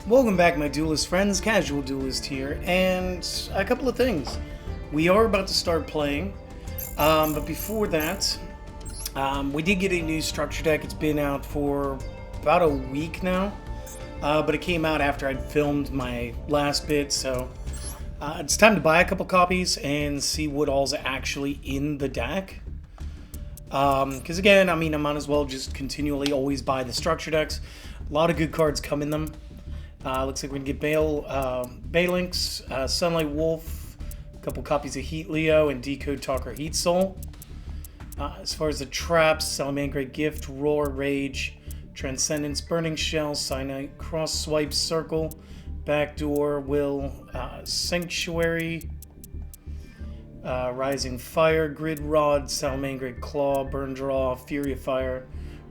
Welcome back, my duelist friends. Casual Duelist here, and a couple of things. We are about to start playing, but before that, we did get a new structure deck. It's been out for about a week now, but it came out after I'd filmed my last bit, so it's time to buy a couple copies and see what all's actually in the deck. Because again, I mean, I might as well just continually always buy the structure decks. A lot of good cards come in them. Looks like we can get Balinks, Sunlight Wolf, a couple copies of Heat Leo, and Decode Talker Heat Soul. As far as the traps, Salamangreat Gift, Roar, Rage, Transcendence, Burning Shell, Cyanite, Cross Swipe, Circle, Backdoor, Will, Sanctuary, Rising Fire, Grid Rod, Salamangreat Claw, Burn Draw, Fury of Fire,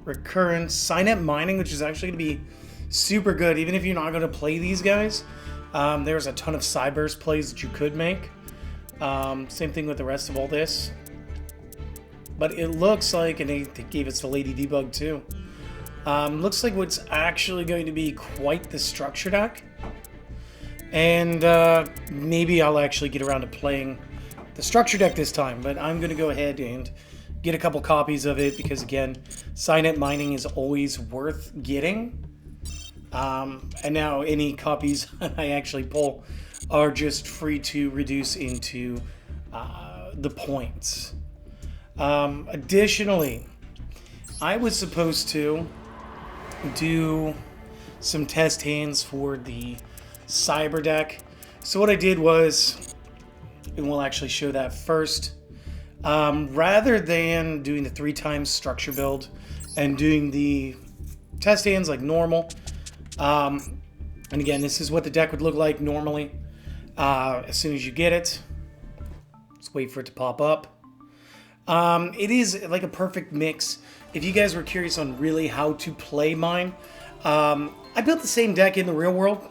Recurrence, Signet Mining, which is actually going to be super good, even if you're not going to play these guys. There's a ton of Cyburst plays that you could make. Same thing with the rest of all this. But it looks like, and they gave us the Lady Debug too. Looks like what's actually going to be quite the structure deck. And maybe I'll actually get around to playing the structure deck this time. But I'm going to go ahead and get a couple copies of it because, again, Signet Mining is always worth getting. And now any copies I actually pull are just free to reduce into the points. Additionally, I was supposed to do some test hands for the Cyber deck. So what I did was, and we'll actually show that first, rather than doing the 3 times structure build and doing the test hands like normal, and again, this is what the deck would look like normally as soon as you get it. Let's wait for it to pop up. It is like a perfect mix. If you guys were curious on really how to play mine, I built the same deck in the real world,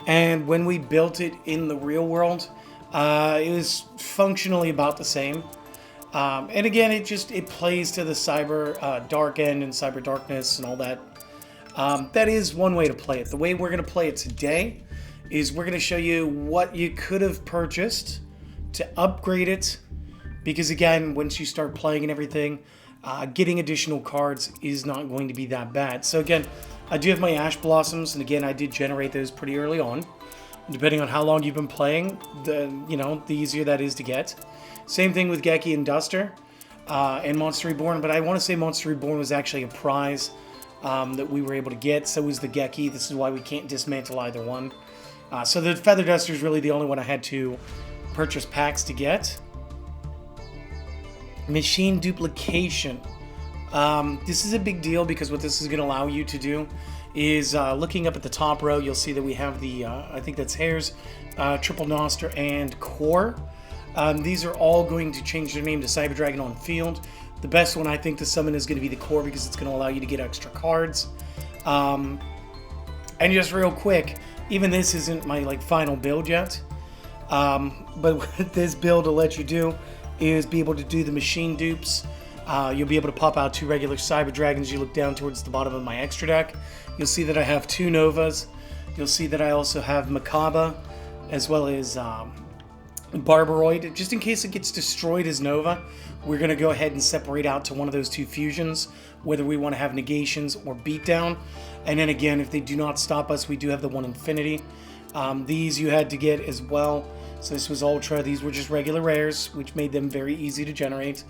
and when we built it in the real world, it was functionally about the same. And again, it plays to the Cyber Dark End and Cyber Darkness and all that. That is one way to play it. The way we're going to play it today is we're going to show you what you could have purchased to upgrade it. Because again, once you start playing and everything, getting additional cards is not going to be that bad. So again, I do have my Ash Blossoms, and again, I did generate those pretty early on. Depending on how long you've been playing, the easier that is to get. Same thing with Geki and Duster and Monster Reborn, but I want to say Monster Reborn was actually a prize that we were able to get. So was the Geki. This is why we can't dismantle either one. So the Feather Duster is really the only one I had to purchase packs to get. Machine duplication. This is a big deal because what this is going to allow you to do is looking up at the top row, you'll see that we have the, I think that's Hairs, Triple Noster, and Core. These are all going to change their name to Cyber Dragon on field. The best one I think to summon is going to be the Core because it's going to allow you to get extra cards. And just real quick, even this isn't my final build yet. But what this build will let you do is be able to do the machine dupes. You'll be able to pop out 2 regular Cyber Dragons. You look down towards the bottom of my extra deck. You'll see that I have 2 Novas. You'll see that I also have Makaba as well as Barbaroid. Just in case it gets destroyed as Nova, we're going to go ahead and separate out to one of those 2 fusions, whether we want to have negations or beatdown. And then again, if they do not stop us, we do have the 1 Infinity. These you had to get as well. So this was Ultra. These were just regular rares, which made them very easy to generate.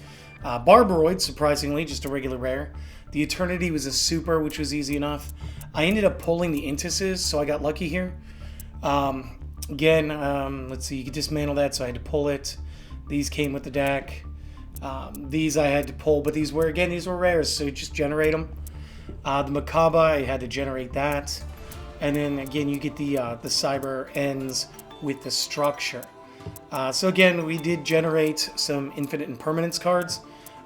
Barbaroid, surprisingly, just a regular rare. The Eternity was a super, which was easy enough. I ended up pulling the Intuses, so I got lucky here. Again, let's see, you could dismantle that, so I had to pull it. These came with the deck. These I had to pull, but these were rares, so just generate them. The Makaba, I had to generate that. And then again, you get the Cyber Ends with the structure. So again, we did generate some Infinite and Permanence cards.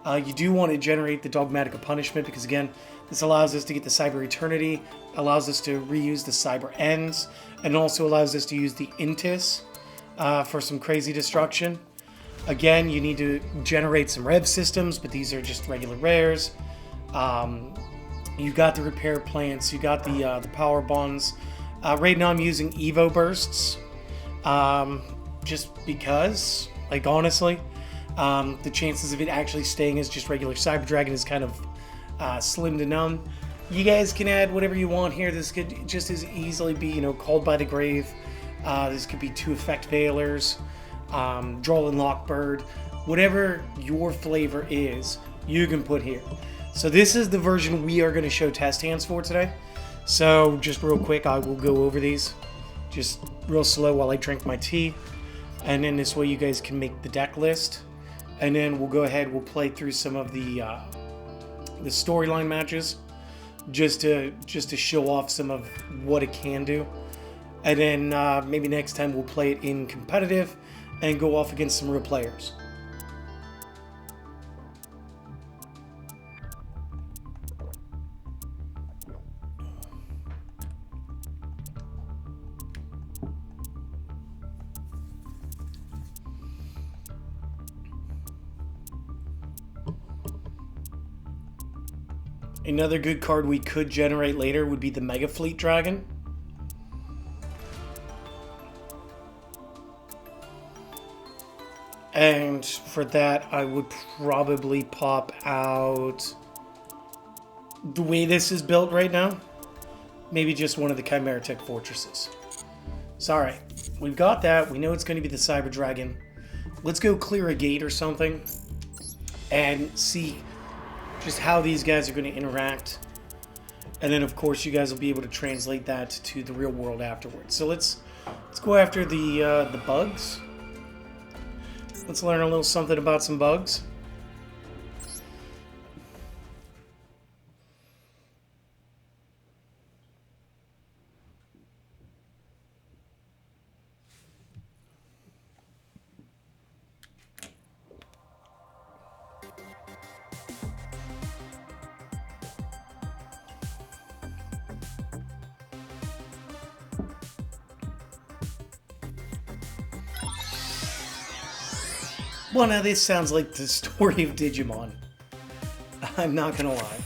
You do want to generate the Dogmatic Punishment because again, this allows us to get the Cyber Eternity, allows us to reuse the Cyber Ends, and also allows us to use the Intis for some crazy destruction. Again, you need to generate some Rev systems, but these are just regular rares. You got the Repair Plants, you got the Power Bonds, Right now I'm using Evo bursts, just because, like, honestly, the chances of it actually staying as just regular Cyber Dragon is kind of slim to none. You guys can add whatever you want here. This could just as easily be, Called by the Grave. This could be 2 Effect Veilers, Droll and Lockbird. Whatever your flavor is, you can put here. So this is the version we are going to show test hands for today. So just real quick, I will go over these just real slow while I drink my tea. And then this way you guys can make the deck list. And then we'll go ahead, we'll play through some of the storyline matches just to show off some of what it can do. And then maybe next time we'll play it in competitive and go off against some real players. Another good card we could generate later would be the Mega Fleet Dragon. And for that, I would probably pop out, the way this is built right now, maybe just one of the Chimera Tech Fortresses. So, alright, we've got that. We know it's going to be the Cyber Dragon. Let's go clear a gate or something and see just how these guys are going to interact. And then, of course, you guys will be able to translate that to the real world afterwards. So let's go after the bugs. Let's learn a little something about some bugs. Well, now this sounds like the story of Digimon. I'm not gonna lie.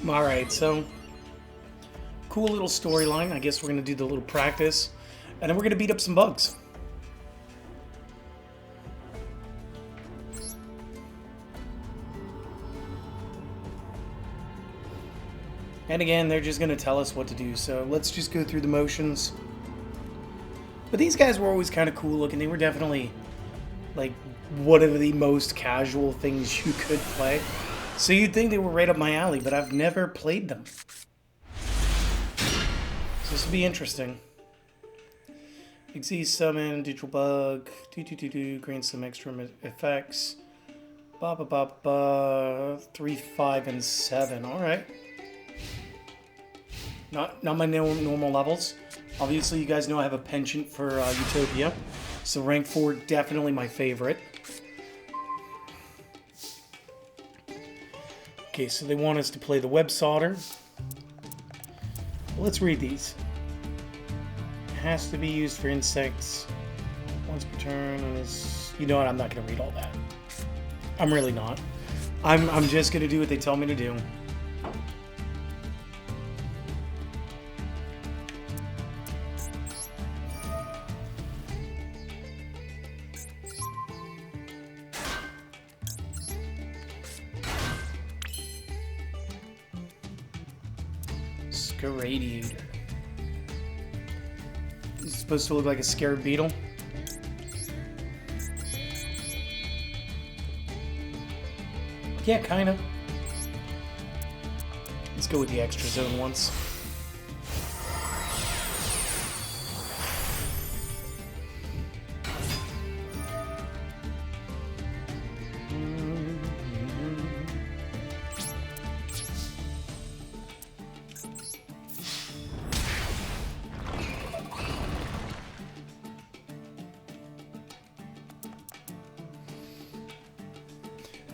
Alright, so cool little storyline. I guess we're going to do the little practice, and then we're going to beat up some bugs. And again, they're just going to tell us what to do, so let's just go through the motions. But these guys were always kind of cool looking. They were definitely, like, one of the most casual things you could play. So you'd think they were right up my alley, but I've never played them. So this will be interesting. Exceed summon, digital bug, grant some extra effects. 3, 5, and 7. Alright. Not my normal levels. Obviously, you guys know I have a penchant for Utopia. So rank 4, definitely my favorite. Okay, so they want us to play the Web Solder. Let's read these. It has to be used for insects once per turn. And it's, you know what? I'm not going to read all that. I'm really not. I'm just going to do what they tell me to do. Radiator. It's supposed to look like a scared beetle. Yeah, kind of. Let's go with the extra zone once.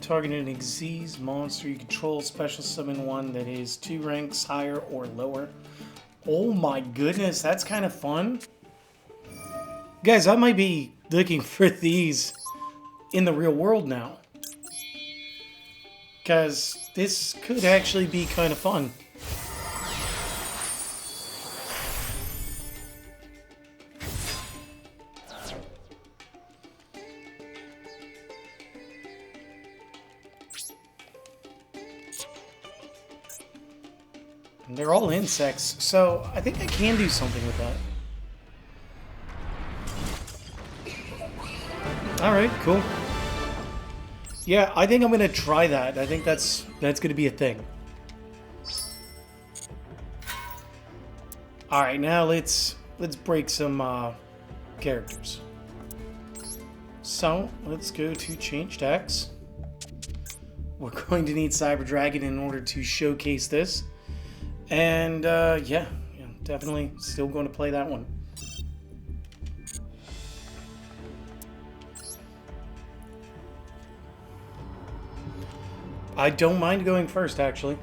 Target an Xyz monster you control. Special summon one that is 2 ranks higher or lower. Oh my goodness, that's kind of fun. Guys, I might be looking for these in the real world now. Because this could actually be kind of fun. And they're all insects, so I think I can do something with that. Alright, cool. Yeah, I think I'm gonna try that. I think that's gonna be a thing. Alright, now let's break some characters. So, let's go to change decks. We're going to need Cyber Dragon in order to showcase this. And, yeah, definitely still going to play that one. I don't mind going first, actually.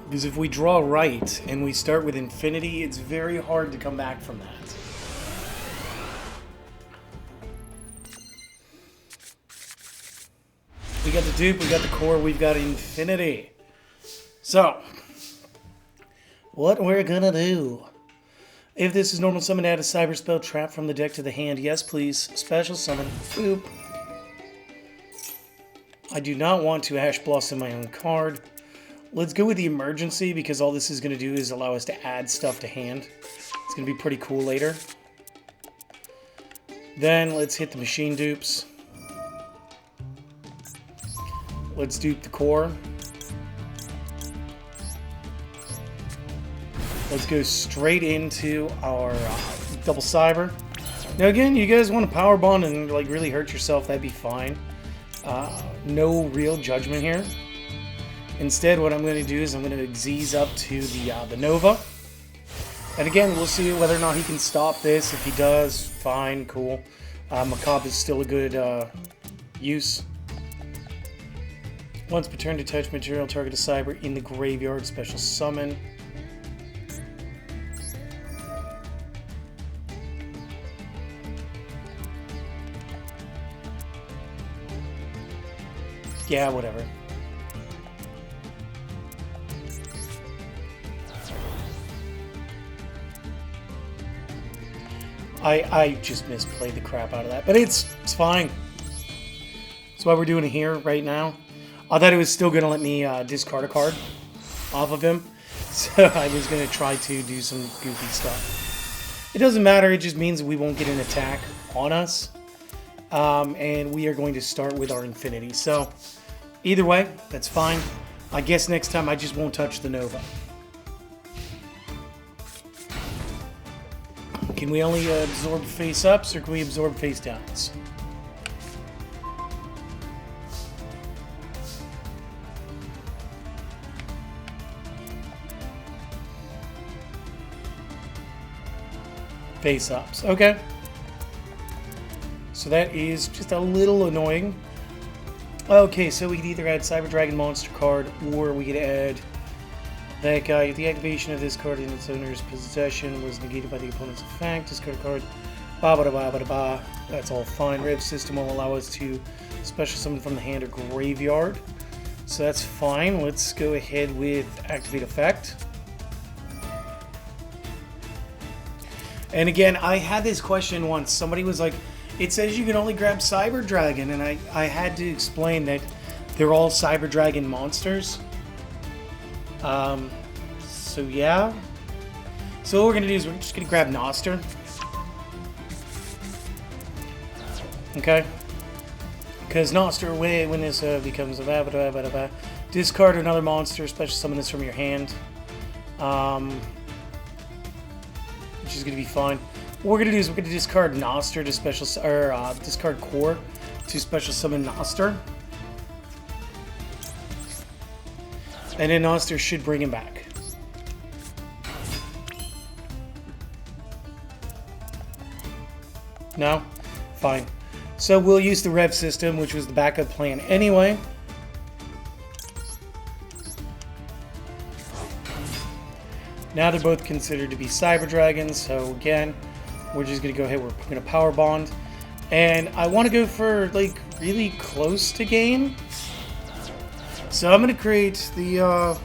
Because if we draw right and we start with infinity, it's very hard to come back from that. We got the dupe, we got the core, we've got infinity. So, what we're gonna do. If this is normal summon, add a cyber spell trap from the deck to the hand. Yes, please. Special summon. Boop. I do not want to Ash Blossom my own card. Let's go with the emergency because all this is going to do is allow us to add stuff to hand. It's going to be pretty cool later. Then let's hit the machine dupes. Let's dupe the core. Let's go straight into our double cyber. Now again, you guys want to power bond and like really hurt yourself, that'd be fine. No real judgment here. Instead, what I'm going to do is I'm going to Xyz up to the Nova. And again, we'll see whether or not he can stop this. If he does, fine, cool. Macabre is still a good use. Once per turn to touch material, target a cyber in the graveyard, special summon. Yeah, whatever. I just misplayed the crap out of that, but it's fine. That's why we're doing it here right now. I thought it was still going to let me discard a card off of him, so I was going to try to do some goofy stuff. It doesn't matter, it just means we won't get an attack on us, and we are going to start with our infinity. So either way, that's fine. I guess next time I just won't touch the Nova. Can we only absorb face-ups, or can we absorb face-downs? Face-ups, okay. So that is just a little annoying. Okay, so we could either add Cyber Dragon monster card, or we could add that guy. If the activation of this card in its owner's possession was negated by the opponent's effect, discard a card. Ba ba da ba ba da ba. That's all fine. Rev system will allow us to special summon from the hand or graveyard. So that's fine. Let's go ahead with activate effect. And again, I had this question once. Somebody was like, it says you can only grab Cyber Dragon, and I had to explain that they're all Cyber Dragon monsters. So yeah. So what we're gonna do is we're just gonna grab Noster. Okay. Because Noster, when this becomes a discard another monster, special summon this from your hand. Which is gonna be fine. What we're gonna do is we're gonna discard Noster to special, or discard Core to special summon Noster. And then Noster should bring him back. No? Fine. So we'll use the Rev system, which was the backup plan anyway. Now they're both considered to be Cyber Dragons, so again, we're just going to go ahead, we're going to Power Bond. And I want to go for, like, really close to game. So I'm going to create the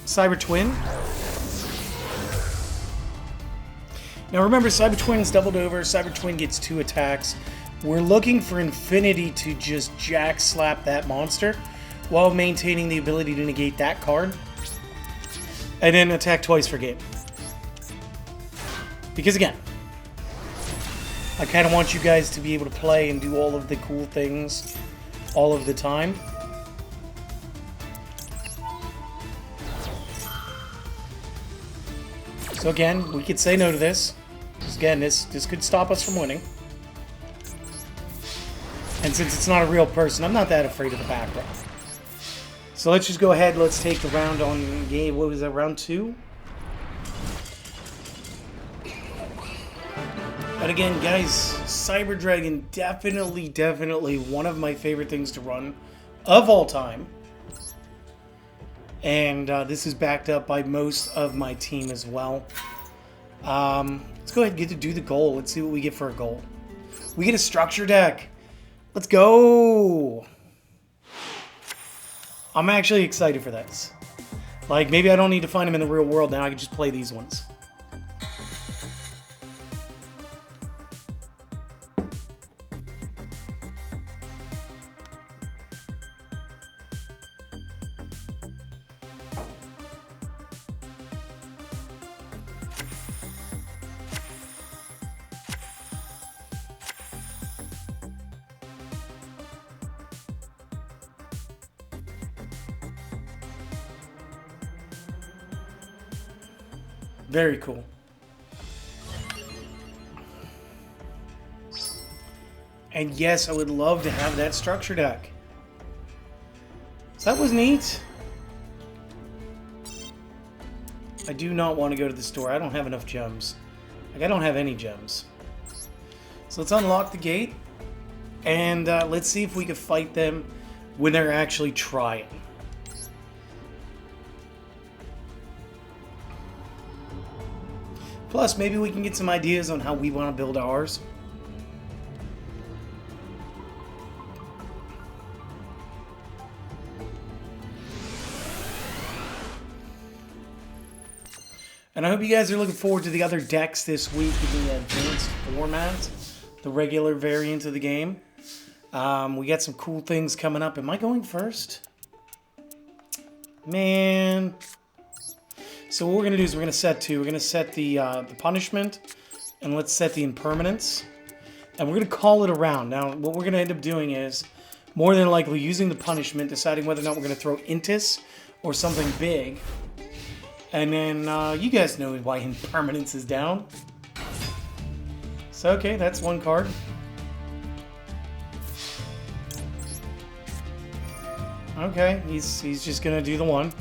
Cyber Twin. Now remember, Cyber Twin is doubled over. Cyber Twin gets 2 attacks. We're looking for Infinity to just jack slap that monster while maintaining the ability to negate that card. And then attack twice for game. Because again, I kind of want you guys to be able to play and do all of the cool things all of the time. So again, we could say no to this. Because again, this could stop us from winning. And since it's not a real person, I'm not that afraid of the background. So let's just go ahead, let's take the round on game, what was that, round 2? But again, guys, Cyber Dragon, definitely one of my favorite things to run of all time. And this is backed up by most of my team as well. Let's go ahead and get to do the goal. Let's see what we get for a goal. We get a structure deck. Let's go! I'm actually excited for this. Like, maybe I don't need to find them in the real world now. I can just play these ones. Very cool. And yes, I would love to have that structure deck. So that was neat. I do not want to go to the store. I don't have enough gems. Like, I don't have any gems. So let's unlock the gate. And let's see if we can fight them when they're actually trying. Plus, maybe we can get some ideas on how we want to build ours. And I hope you guys are looking forward to the other decks this week in the advanced format, the regular variant of the game. We got some cool things coming up. Am I going first? Man. So what we're going to do is we're going to set 2. We're going to set the punishment, and let's set the impermanence. And we're going to call it a round. Now, what we're going to end up doing is, more than likely, using the punishment, deciding whether or not we're going to throw Intis or something big. And then, you guys know why impermanence is down. So, okay, that's one card. Okay, he's just going to do the one.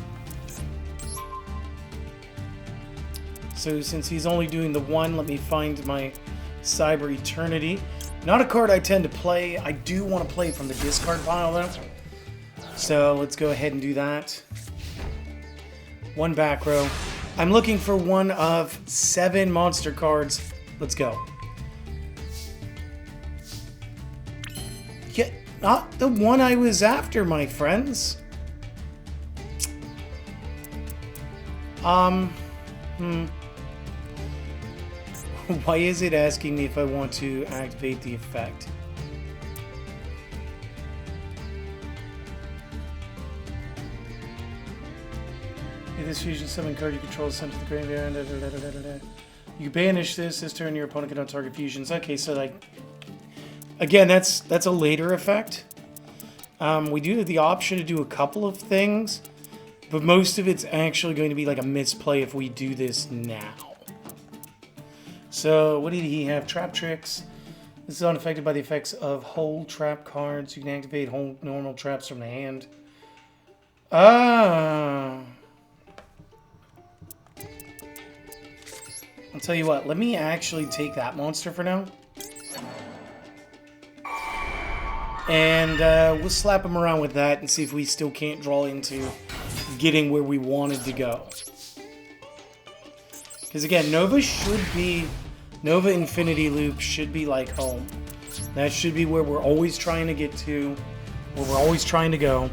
So since he's only doing the one, let me find my Cyber Eternity. Not a card I tend to play. I do want to play from the discard pile though. So let's go ahead and do that. One back row. I'm looking for one of 7 monster cards. Let's go. Yeah, not the one I was after, my friends. Why is it asking me if I want to activate the effect? If this fusion summon card you control is sent to the graveyard. You banish this. This turn your opponent cannot target fusions. Okay, so like, again, that's a later effect. We do have the option to do a couple of things, but most of it's actually going to be like a misplay if we do this now. So, what did he have? Trap Tricks. This is unaffected by the effects of hold trap cards. You can activate hold normal traps from the hand. I'll tell you what, let me actually take that monster for now. And we'll slap him around with that and see if we still can't draw into getting where we wanted to go. Because again, Nova Infinity Loop should be like home. That should be where we're always trying to get to, where we're always trying to go.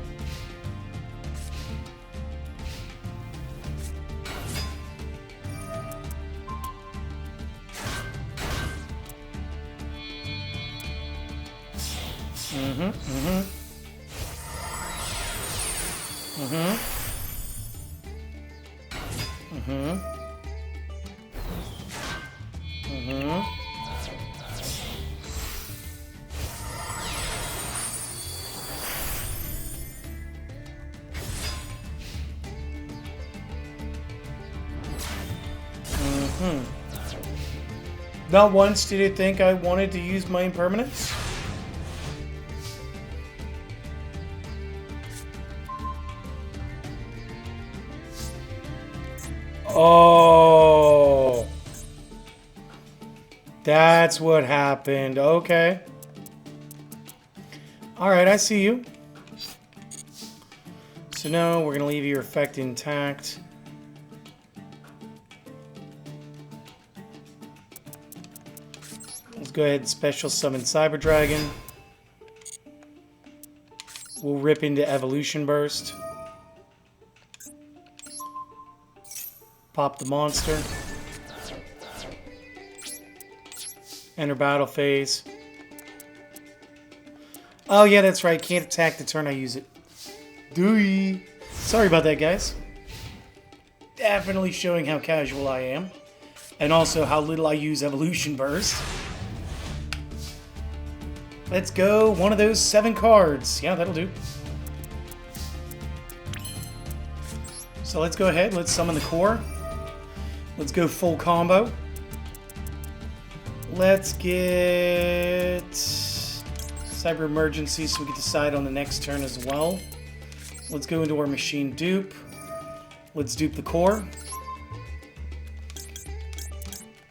Not once did it think I wanted to use my impermanence. Oh, that's what happened. Okay. All right, I see you. So no, we're gonna leave your effect intact. Let's go ahead and special summon Cyber Dragon. We'll rip into Evolution Burst. Pop the monster. Enter battle phase. Oh yeah, that's right. Can't attack the turn I use it. Dooey. Sorry about that, guys. Definitely showing how casual I am. And also how little I use Evolution Burst. Let's go. One of those 7 cards. Yeah, that'll do. So let's go ahead. Let's summon the core. Let's go full combo. Let's get Cyber Emergency so we can decide on the next turn as well. Let's go into our machine dupe. Let's dupe the core.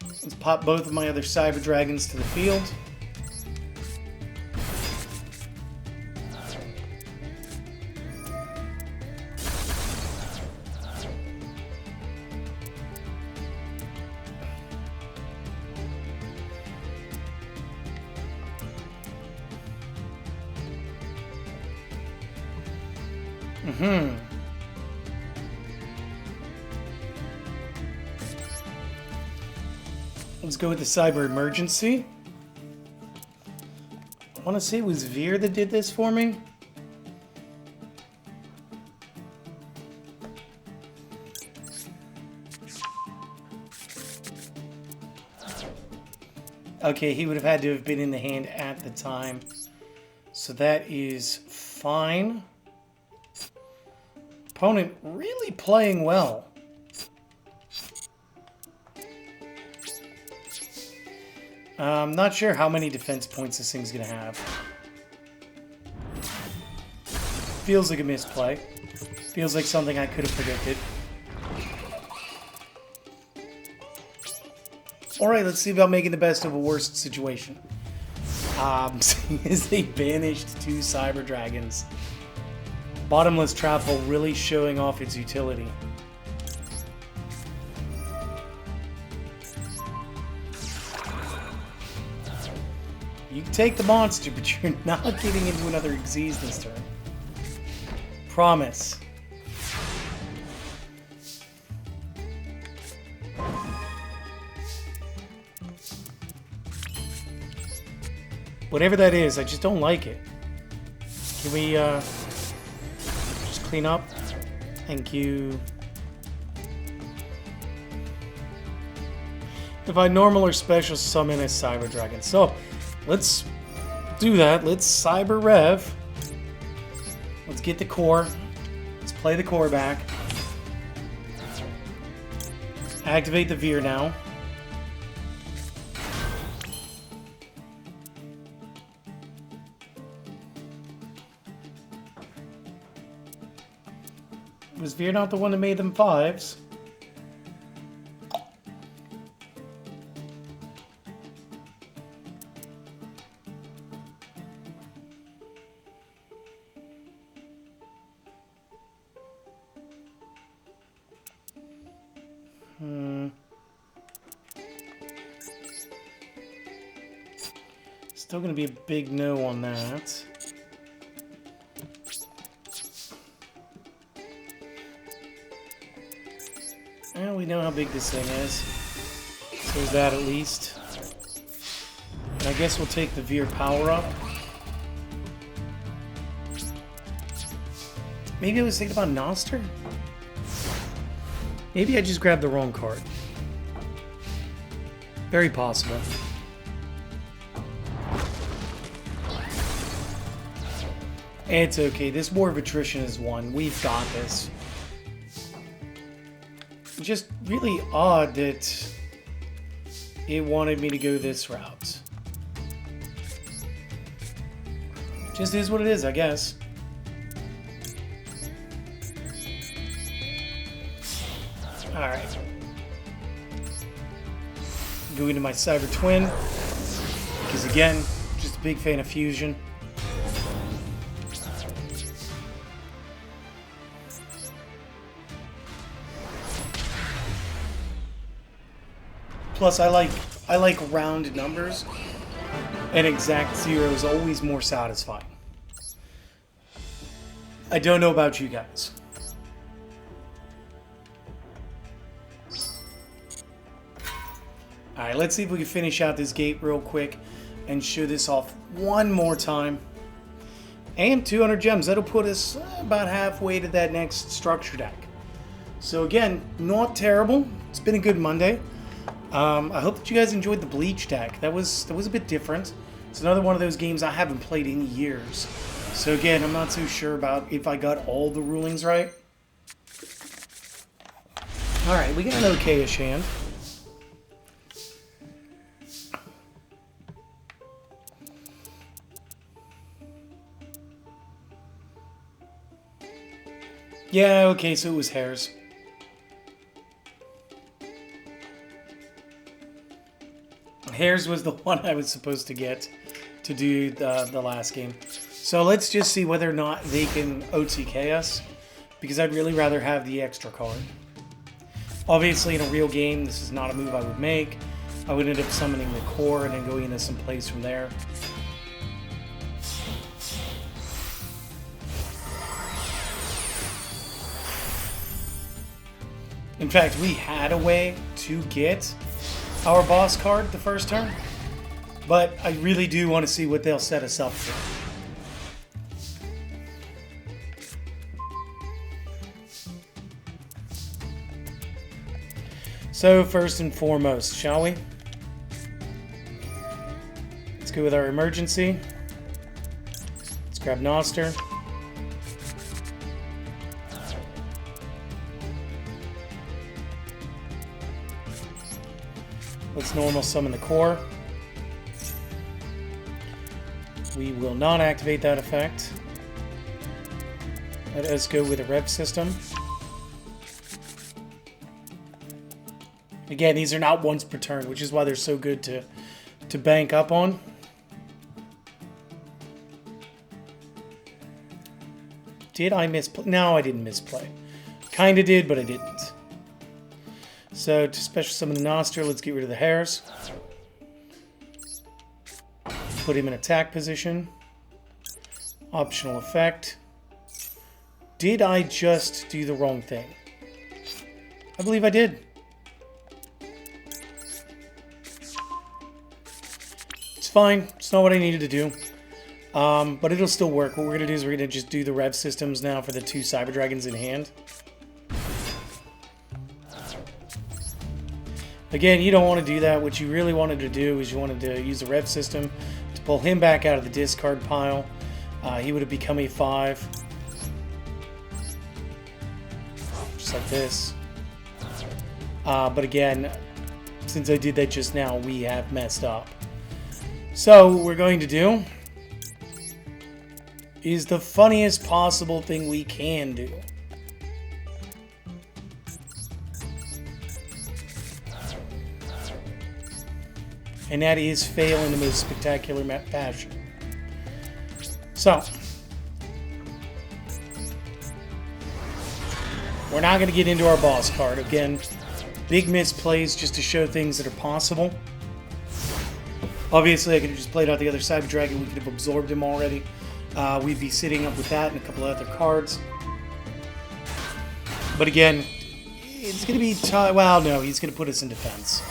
Let's pop both of my other Cyber Dragons to the field. Let's go with the Cyber Emergency. I want to say it was Veer that did this for me. Okay, he would have had to have been in the hand at the time. So that is fine. Opponent really playing well. I'm not sure how many defense points this thing's going to have. Feels like a misplay. Feels like something I could have predicted. Alright, let's see about making the best of a worst situation. As they banished 2 Cyber Dragons. Bottomless Trap Hole really showing off its utility. You can take the monster, but you're not getting into another Xyz this turn. Promise. Whatever that is, I just don't like it. Can we just clean up? Thank you. If I normal or special summon a Cyber Dragon. So, let's do that. Let's Cyber Rev. Let's get the core. Let's play the core back. Activate the Veer now. Was Veer not the one that made them 5s? Still going to be a big no on that. Well, we know how big this thing is. So there's that at least. And I guess we'll take the Veer power up. Maybe I was thinking about Noster? Maybe I just grabbed the wrong card. Very possible. It's okay. This War of Attrition is won. We've got this. Just really odd that it wanted me to go this route. Just is what it is, I guess. Alright. Go into my Cyber Twin. Because again, just a big fan of fusion. Plus, I like round numbers, and exact zero is always more satisfying. I don't know about you guys. Alright, let's see if we can finish out this gate real quick and show this off one more time. And 200 gems, that'll put us about halfway to that next structure deck. So again, not terrible. It's been a good Monday. I hope that you guys enjoyed the Bleach deck. That was a bit different. It's another one of those games I haven't played in years. So again, I'm not so sure about if I got all the rulings right. Alright, we got an okay-ish hand. Yeah, okay, so it was hairs. Hairs was the one I was supposed to get to do the last game. So let's just see whether or not they can OTK us, because I'd really rather have the extra card. Obviously, in a real game, this is not a move I would make. I would end up summoning the core and then going into some plays from there. In fact, we had a way to get our boss card the first turn, but I really do want to see what they'll set us up for. So first and foremost, shall we? Let's go with our emergency. Let's grab Noster. Let's normal summon the core. We will not activate that effect. Let us go with a rev system. Again, these are not once per turn, which is why they're so good to bank up on. Did I misplay? No, I didn't misplay. Kinda did, but I didn't. So, to special summon the Noster, let's get rid of the hairs. Put him in attack position. Optional effect. Did I just do the wrong thing? I believe I did. It's fine. It's not what I needed to do. But it'll still work. What we're going to do is we're going to just do the rev systems now for the 2 Cyber Dragons in hand. Again, you don't want to do that. What you really wanted to do is you wanted to use the rev system to pull him back out of the discard pile. He would have become a 5. Just like this. But again, since I did that just now, we have messed up. So what we're going to do is the funniest possible thing we can do. And that is fail in the most spectacular fashion. So, we're not going to get into our boss card. Again, big misplays just to show things that are possible. Obviously, I could have just played out the other Cyber Dragon. We could have absorbed him already. We'd be sitting up with that and a couple of other cards. But again, it's going to be... well, no, he's going to put us in defense.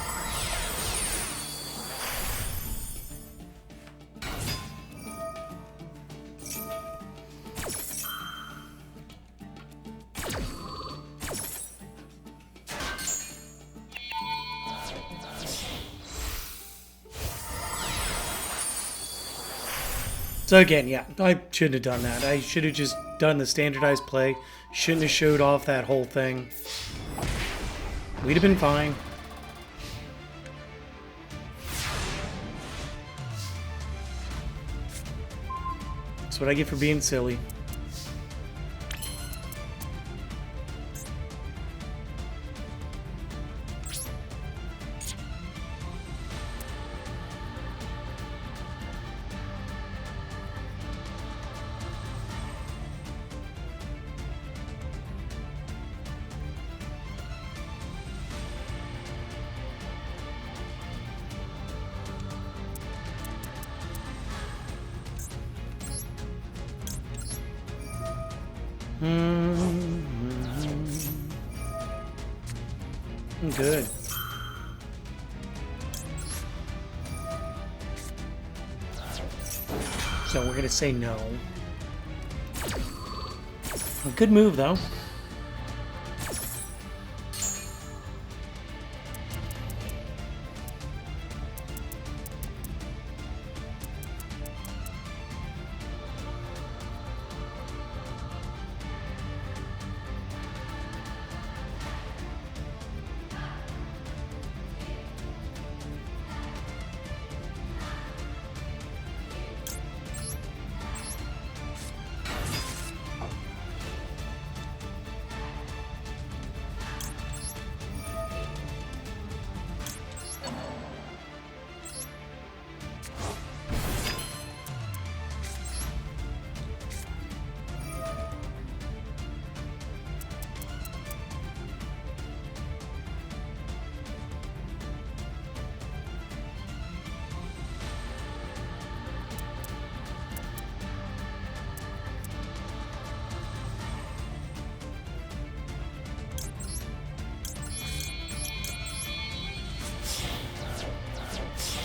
So again, yeah, I shouldn't have done that. I should have just done the standardized play. Shouldn't have showed off that whole thing. We'd have been fine. That's what I get for being silly. Good. So we're gonna say no. A good move, though.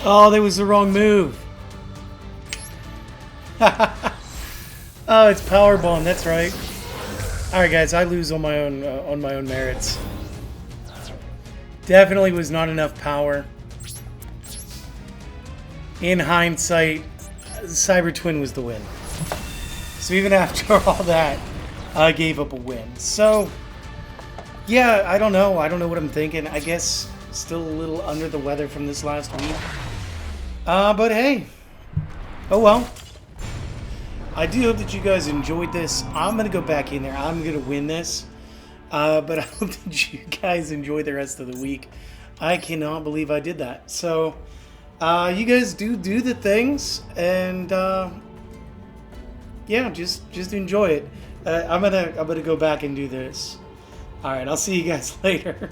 Oh, that was the wrong move. Oh, it's Power Bomb. That's right. All right, guys, I lose on my own merits. Definitely was not enough power. In hindsight, Cyber Twin was the win. So even after all that, I gave up a win. So, yeah, I don't know. I don't know what I'm thinking. I guess still a little under the weather from this last week. But hey, oh well. I do hope that you guys enjoyed this. I'm going to go back in there. I'm going to win this. But I hope that you guys enjoy the rest of the week. I cannot believe I did that. So, you guys do the things. And, yeah, just enjoy it. I'm gonna go back and do this. Alright, I'll see you guys later.